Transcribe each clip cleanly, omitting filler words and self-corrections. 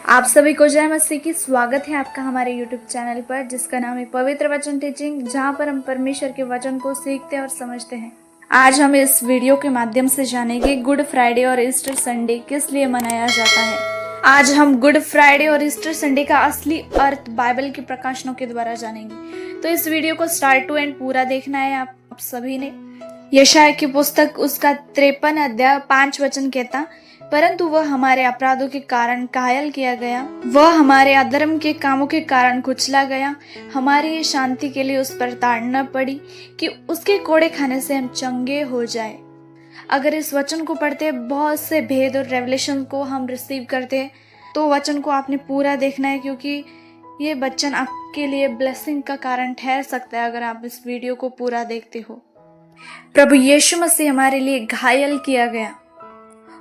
आप सभी को जय मसीह की स्वागत है आपका हमारे YouTube चैनल पर, जिसका नाम है पवित्र वचन टीचिंग, जहां पर हम परमेश्वर के वचन को सीखते और समझते हैं। आज हम इस वीडियो के माध्यम से जानेंगे गुड फ्राइडे और ईस्टर संडे किस लिए मनाया जाता है। आज हम गुड फ्राइडे और ईस्टर संडे का असली अर्थ बाइबल के प्रकाशनों के द्वारा जानेंगे। तो इस वीडियो को स्टार्ट टू एंड पूरा देखना है आप सभी ने। यशायाह की पुस्तक उसका 53 अध्याय 5 वचन कहता, परंतु वह हमारे अपराधों के कारण घायल किया गया, वह हमारे अधर्म के कामों के कारण कुचला गया, हमारी शांति के लिए उस पर ताड़ना पड़ी कि उसके कोड़े खाने से हम चंगे हो जाए। अगर इस वचन को पढ़ते बहुत से भेद और रेवलेशन को हम रिसीव करते, तो वचन को आपने पूरा देखना है, क्योंकि ये वचन आपके लिए ब्लेसिंग का कारण ठहर सकता है अगर आप इस वीडियो को पूरा देखते हो। प्रभु यीशु मसीह हमारे लिए घायल किया गया,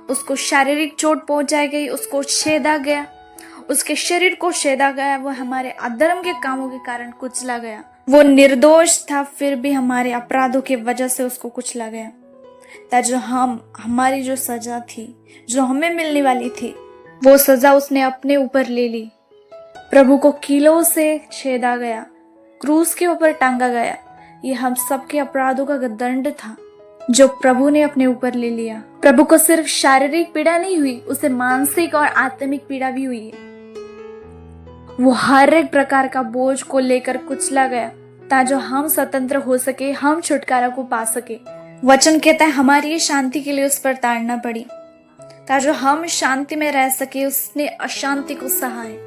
उसको शारीरिक चोट पहुंचाई गई, उसको छेदा गया, उसके शरीर को छेदा गया, वो हमारे अधर्म के कामों के कारण कुचला गया। वो निर्दोष था, फिर भी हमारे अपराधों की वजह से उसको कुचला गया, ताकि हमारी जो सजा थी, जो हमें मिलने वाली थी, वो सजा उसने अपने ऊपर ले ली। प्रभु को कीलों से छेदा गया, क्रूस के ऊपर टांगा गया। ये हम सबके अपराधों का दंड था जो प्रभु ने अपने ऊपर ले लिया। प्रभु को सिर्फ शारीरिक पीड़ा नहीं हुई, उसे मानसिक और आत्मिक पीड़ा भी हुई है। वो हर एक प्रकार का बोझ को लेकर कुचला गया, ताकि हम स्वतंत्र हो सके, हम छुटकारा को पा सके। वचन कहता है हमारी शांति के लिए उस पर ताड़ना पड़ी, ताकि हम शांति में रह सके। उसने अशांति को सहा है,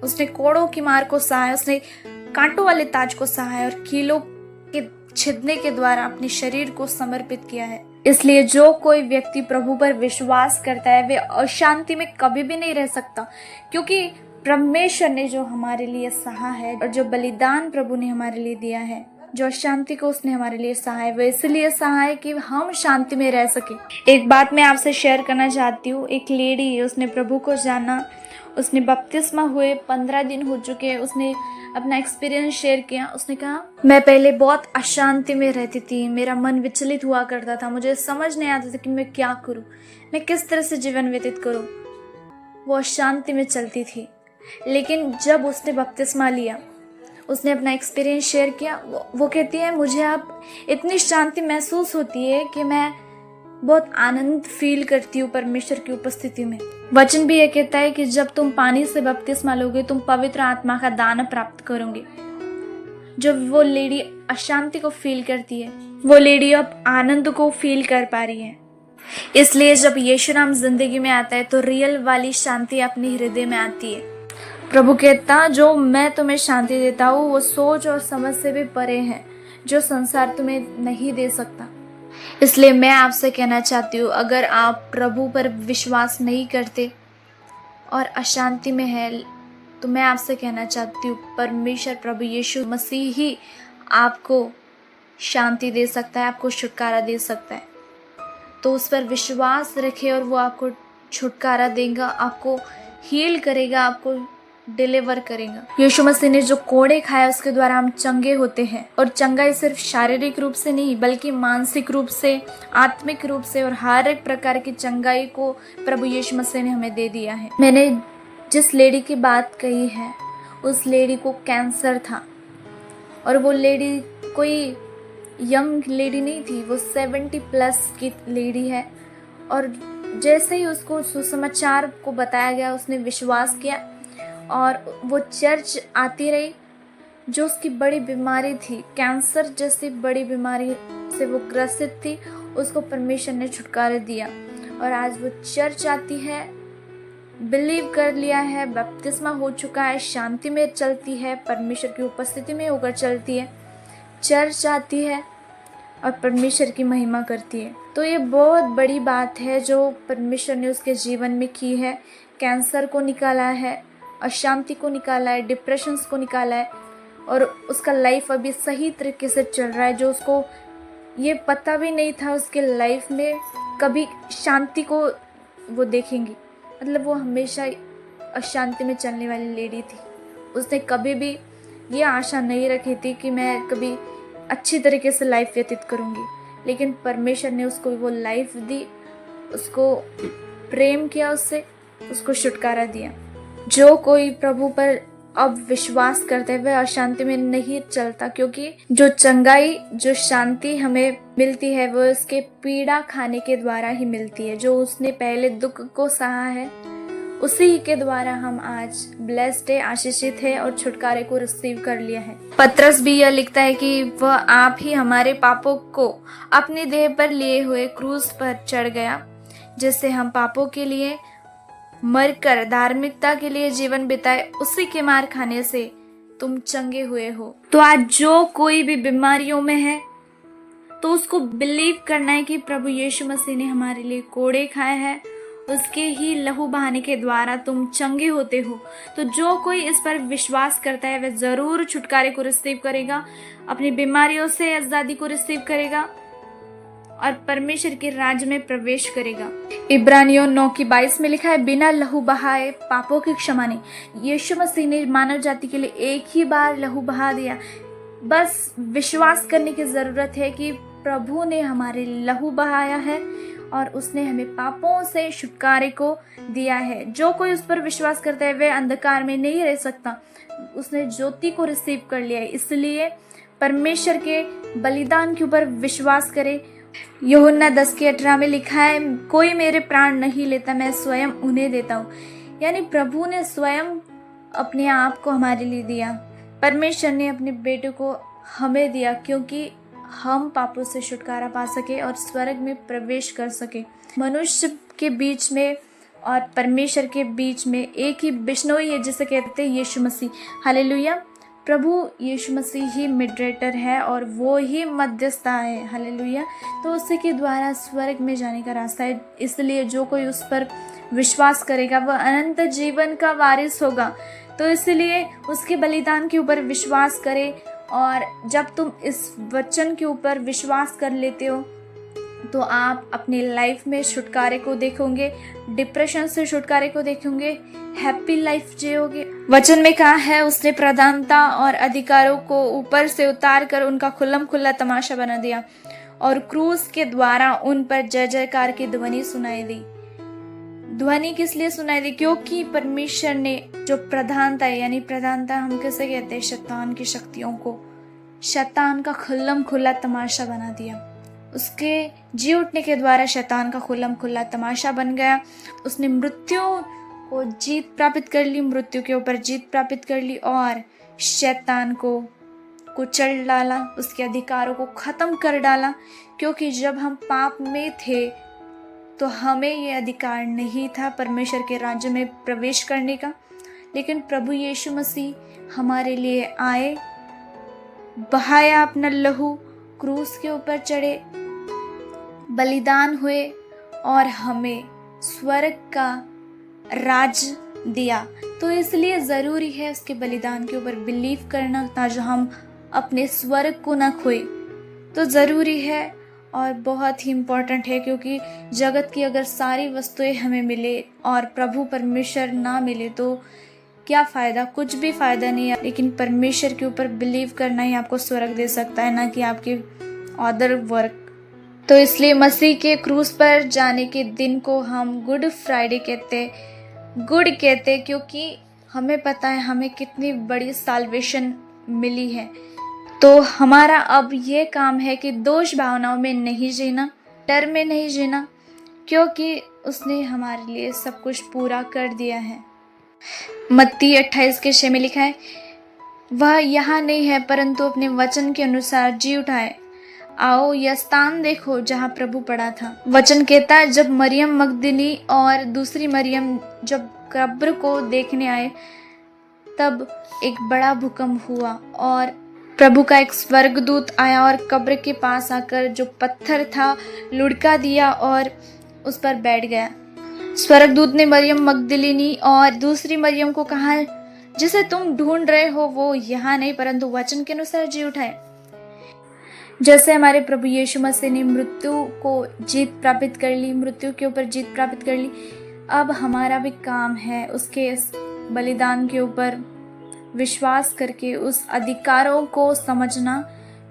उसने कोड़ों की मार को सहा है, उसने कांटों वाले ताज को सहा है और कीलों के छिदने के द्वारा अपने शरीर को समर्पित किया है। इसलिए जो कोई व्यक्ति प्रभु पर विश्वास करता है, वे अशांति में कभी भी नहीं रह सकता, क्योंकि परमेश्वर ने जो हमारे लिए सहा है और जो बलिदान प्रभु ने हमारे लिए दिया है, जो अशांति को उसने हमारे लिए सहा है, वो इसलिए सहा है कि हम शांति में रह सके। एक बात मैं आपसे शेयर करना चाहती हूँ। एक लेडी, उसने प्रभु को जाना, उसने बपतिस्मा हुए 15 दिन हो चुके, उसने अपना एक्सपीरियंस शेयर किया। उसने कहा, मैं पहले बहुत अशांति में रहती थी, मेरा मन विचलित हुआ करता था, मुझे समझ नहीं आता था कि मैं क्या करूं, मैं किस तरह से जीवन व्यतीत करूं। वो अशांति में चलती थी, लेकिन जब उसने बपतिस्मा लिया, उसने अपना एक्सपीरियंस शेयर किया, वो कहती है, मुझे अब इतनी शांति महसूस होती है कि मैं बहुत आनंद फील करती हूँ परमेश्वर की उपस्थिति में। वचन भी ये कहता है कि जब तुम पानी से बपतिस्मा लोगे, तुम पवित्र आत्मा का दान प्राप्त करोगे। जब वो लेडी अशांति को फील करती है, वो लेडी अब आनंद को फील कर पा रही है। इसलिए जब यीशु नाम जिंदगी में आता है, तो रियल वाली शांति अपने हृदय में आती है। प्रभु कहता, जो मैं तुम्हें शांति देता हूँ, वो सोच और समझ से भी परे है, जो संसार तुम्हें नहीं दे सकता। इसलिए मैं आपसे कहना चाहती हूँ, अगर आप प्रभु पर विश्वास नहीं करते और अशांति में है, तो मैं आपसे कहना चाहती हूँ, परमेश्वर प्रभु यीशु मसीह ही आपको शांति दे सकता है, आपको छुटकारा दे सकता है। तो उस पर विश्वास रखें और वो आपको छुटकारा देगा, आपको हील करेगा, आपको डिलीवर करेगा। यीशु मसीह ने जो कोड़े खाया, उसके द्वारा हम चंगे होते हैं। और चंगाई सिर्फ शारीरिक रूप से नहीं, बल्कि मानसिक रूप से, आत्मिक रूप से, और हर एक प्रकार की चंगाई को प्रभु यीशु मसीह ने हमें दे दिया है। मैंने जिस लेडी की बात कही है, उस लेडी को कैंसर था, और वो लेडी कोई यंग लेडी नहीं थी, वो 70+ की लेडी है। और जैसे ही उसको सुसमाचार को बताया गया, उसने विश्वास किया और वो चर्च आती रही। जो उसकी बड़ी बीमारी थी, कैंसर जैसी बड़ी बीमारी से वो ग्रसित थी, उसको परमेश्वर ने छुटकारा दिया और आज वो चर्च आती है, बिलीव कर लिया है, बपतिस्मा हो चुका है, शांति में चलती है, परमेश्वर की उपस्थिति में होकर चलती है, चर्च आती है और परमेश्वर की महिमा करती है। तो ये बहुत बड़ी बात है जो परमेश्वर ने उसके जीवन में की है। कैंसर को निकाला है, अशांति को निकाला है, डिप्रेशंस को निकाला है, और उसका लाइफ अभी सही तरीके से चल रहा है। जो उसको ये पता भी नहीं था उसके लाइफ में कभी शांति को वो देखेंगी, मतलब वो हमेशा अशांति में चलने वाली लेडी थी। उसने कभी भी ये आशा नहीं रखी थी कि मैं कभी अच्छी तरीके से लाइफ व्यतीत करूँगी, लेकिन परमेश्वर ने उसको वो लाइफ दी, उसको प्रेम किया, उससे उसको छुटकारा दिया। जो कोई प्रभु पर अब विश्वास करते हुए अशांति में नहीं चलता, क्योंकि जो चंगाई, जो शांति हमें मिलती है वो उसके पीड़ा खाने के द्वारा ही मिलती है। जो उसने पहले दुख को सहा है उसी के द्वारा हम आज ब्लेस्ड है, आशीषित है और छुटकारे को रिसीव कर लिया है। पत्रस भी यह लिखता है कि वह आप ही हमारे पापों को अपने देह पर लिए हुए क्रूस पर चढ़ गया, जिससे हम पापों के लिए मरकर धार्मिकता के लिए जीवन बिताए, उसी के मार खाने से तुम चंगे हुए हो। तो आज जो कोई भी बीमारियों में है तो उसको बिलीव करना है कि प्रभु यीशु मसीह ने हमारे लिए कोड़े खाए हैं, उसके ही लहू बहाने के द्वारा तुम चंगे होते हो। तो जो कोई इस पर विश्वास करता है वह जरूर छुटकारे को रिसीव करेगा, अपनी बीमारियों से आजादी को रिसीव करेगा और परमेश्वर के राज्य में प्रवेश करेगा। इब्रानियों 9:22 में लिखा है, बिना लहू बहाए पापों की क्षमा नहीं। यीशु मसीह ने मानव जाति के लिए एक ही बार लहू बहा दिया। बस विश्वास करने की जरूरत है कि प्रभु ने हमारे लहू बहाया है और उसने हमें पापों से छुटकारे को दिया है। जो कोई उस पर विश्वास करता है वह अंधकार में नहीं रह सकता, उसने ज्योति को रिसीव कर लिया है। इसलिए परमेश्वर के बलिदान के ऊपर विश्वास करे। यूहन्ना 10:18 में लिखा है, कोई मेरे प्राण नहीं लेता, मैं स्वयं उन्हें देता हूँ। यानी प्रभु ने स्वयं अपने आप को हमारे लिए दिया। परमेश्वर ने अपने बेटे को हमें दिया क्योंकि हम पापों से छुटकारा पा सके और स्वर्ग में प्रवेश कर सके। मनुष्य के बीच में और परमेश्वर के बीच में एक ही बिश्नोई है, जिसे कहते हैं यीशु मसीह। हालेलुया। प्रभु यीशु मसीह ही मिडिएटर है और वो ही मध्यस्थता है। हालेलुया। तो उसी के द्वारा स्वर्ग में जाने का रास्ता है। इसलिए जो कोई उस पर विश्वास करेगा वह अनंत जीवन का वारिस होगा। तो इसलिए उसके बलिदान के ऊपर विश्वास करे। और जब तुम इस वचन के ऊपर विश्वास कर लेते हो तो आप अपनी लाइफ में छुटकारे को देखोगे, डिप्रेशन से छुटकारे को देखोगे, हैप्पी लाइफ जियोगे। वचन में कहा है, उसने प्रधानता और अधिकारों को ऊपर से उतार कर उनका खुल्लम खुल्ला तमाशा बना दिया और क्रूस के द्वारा उन पर जय जयकार की ध्वनि सुनाई दी। ध्वनि किस लिए सुनाई दी? क्योंकि परमेश्वर ने जो प्रधानता है, यानी प्रधानता हम कैसे कहते हैं, शैतान की शक्तियों को, शैतान का खुल्लम खुल्ला तमाशा बना दिया। उसके जी उठने के द्वारा शैतान का खुल्लम खुल्ला तमाशा बन गया। उसने मृत्यु को जीत प्राप्त कर ली, मृत्यु के ऊपर जीत प्राप्त कर ली और शैतान को कुचल डाला, उसके अधिकारों को खत्म कर डाला। क्योंकि जब हम पाप में थे तो हमें ये अधिकार नहीं था परमेश्वर के राज्य में प्रवेश करने का। लेकिन प्रभु यीशु मसीह हमारे लिए आए, बहाया अपना लहू, क्रूस के ऊपर चढ़े, बलिदान हुए और हमें स्वर्ग का राज दिया। तो इसलिए ज़रूरी है उसके बलिदान के ऊपर बिलीव करना, ताकि हम अपने स्वर्ग को ना खोए। तो ज़रूरी है और बहुत ही इम्पोर्टेंट है, क्योंकि जगत की अगर सारी वस्तुएं हमें मिले और प्रभु परमेश्वर ना मिले तो क्या फ़ायदा? कुछ भी फ़ायदा नहीं है। लेकिन परमेश्वर के ऊपर बिलीव करना ही आपको स्वर्ग दे सकता है, ना कि आपके अदर वर्क। तो इसलिए मसीह के क्रूस पर जाने के दिन को हम गुड फ्राइडे कहते, गुड कहते, क्योंकि हमें पता है हमें कितनी बड़ी साल्वेशन मिली है। तो हमारा अब ये काम है कि दोष भावनाओं में नहीं जीना, डर में नहीं जीना, क्योंकि उसने हमारे लिए सब कुछ पूरा कर दिया है। मत्ती 28:6 में लिखा है, वह यहाँ नहीं है परंतु अपने वचन के अनुसार जी उठाए। आओ यह स्थान देखो जहाँ प्रभु पड़ा था। वचन कहता है, जब मरियम मगदली और दूसरी मरियम जब कब्र को देखने आए तब एक बड़ा भूकंप हुआ और प्रभु का एक स्वर्गदूत आया और कब्र के पास आकर जो पत्थर था लुढ़का दिया और उस पर बैठ गया। स्वर्गदूत ने मरियम मगदलिनी और दूसरी मरियम को कहा, जिसे तुम ढूंढ रहे हो वो यहाँ नहीं परंतु वचन के अनुसार जी उठाए। जैसे हमारे प्रभु यीशु मसीह ने मृत्यु को जीत प्राप्त कर ली, मृत्यु के ऊपर जीत प्राप्त कर ली, अब हमारा भी काम है उसके बलिदान के ऊपर विश्वास करके उस अधिकारों को समझना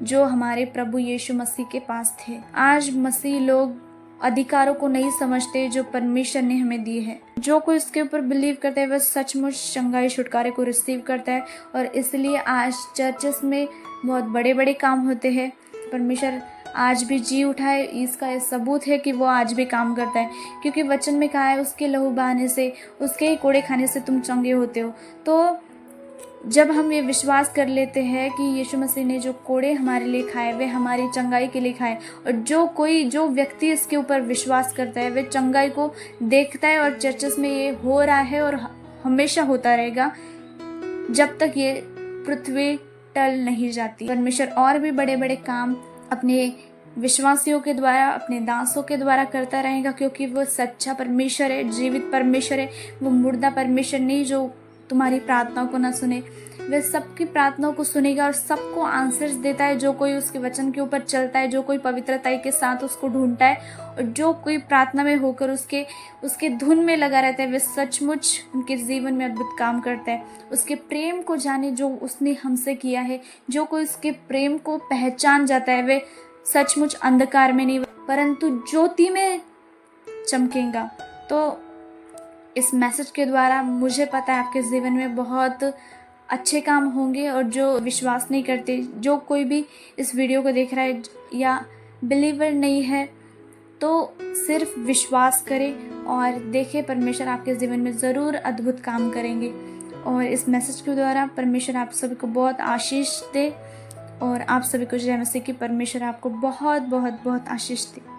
जो हमारे प्रभु यीशु मसीह के पास थे। आज मसीह लोग अधिकारों को नहीं समझते जो परमेश्वर ने हमें दिए हैं। जो कोई उसके ऊपर बिलीव करता है वह सचमुच चंगाई छुटकारे को रिसीव करता है। और इसलिए आज चर्चेस में बहुत बड़े बड़े काम होते हैं। परमेश्वर आज भी जी उठा है, इसका ये सबूत है कि वो आज भी काम करता है, क्योंकि वचन में कहा है उसके लहू बहाने से, उसके ही कोड़े खाने से तुम चंगे होते हो। तो जब हम ये विश्वास कर लेते हैं कि यीशु मसीह ने जो कोड़े हमारे लिए खाए वे हमारी चंगाई के लिए खाए, और जो व्यक्ति इसके ऊपर विश्वास करता है वह चंगाई को देखता है। और चर्चेस में ये हो रहा है और हमेशा होता रहेगा जब तक ये पृथ्वी टल नहीं जाती। परमेश्वर और भी बड़े बड़े काम अपने विश्वासियों के द्वारा, अपने दासों के द्वारा करता रहेगा, क्योंकि वो सच्चा परमेश्वर है, जीवित परमेश्वर है। वो मुर्दा परमेश्वर नहीं जो तुम्हारी प्रार्थनाओं को ना सुने, वह सबकी प्रार्थनाओं को सुनेगा और सबको आंसर्स देता है। जो कोई उसके वचन के ऊपर चलता है, जो कोई पवित्रता के साथ उसको ढूंढता है, और जो कोई प्रार्थना में होकर उसके धुन में लगा रहता है, वह सचमुच उनके जीवन में अद्भुत काम करता है। उसके प्रेम को जाने जो उसने हमसे किया है, जो कोई उसके प्रेम को पहचान जाता है, वह सचमुच अंधकार में नहीं परंतु ज्योति में चमकेगा। तो इस मैसेज के द्वारा मुझे पता है आपके जीवन में बहुत अच्छे काम होंगे। और जो विश्वास नहीं करते, जो कोई भी इस वीडियो को देख रहा है या बिलीवर नहीं है, तो सिर्फ विश्वास करें और देखें परमेश्वर आपके जीवन में ज़रूर अद्भुत काम करेंगे। और इस मैसेज के द्वारा परमेश्वर आप सभी को बहुत आशीष दे, और आप सभी को जय मसीह की। परमेश्वर आपको बहुत बहुत बहुत आशीष दे।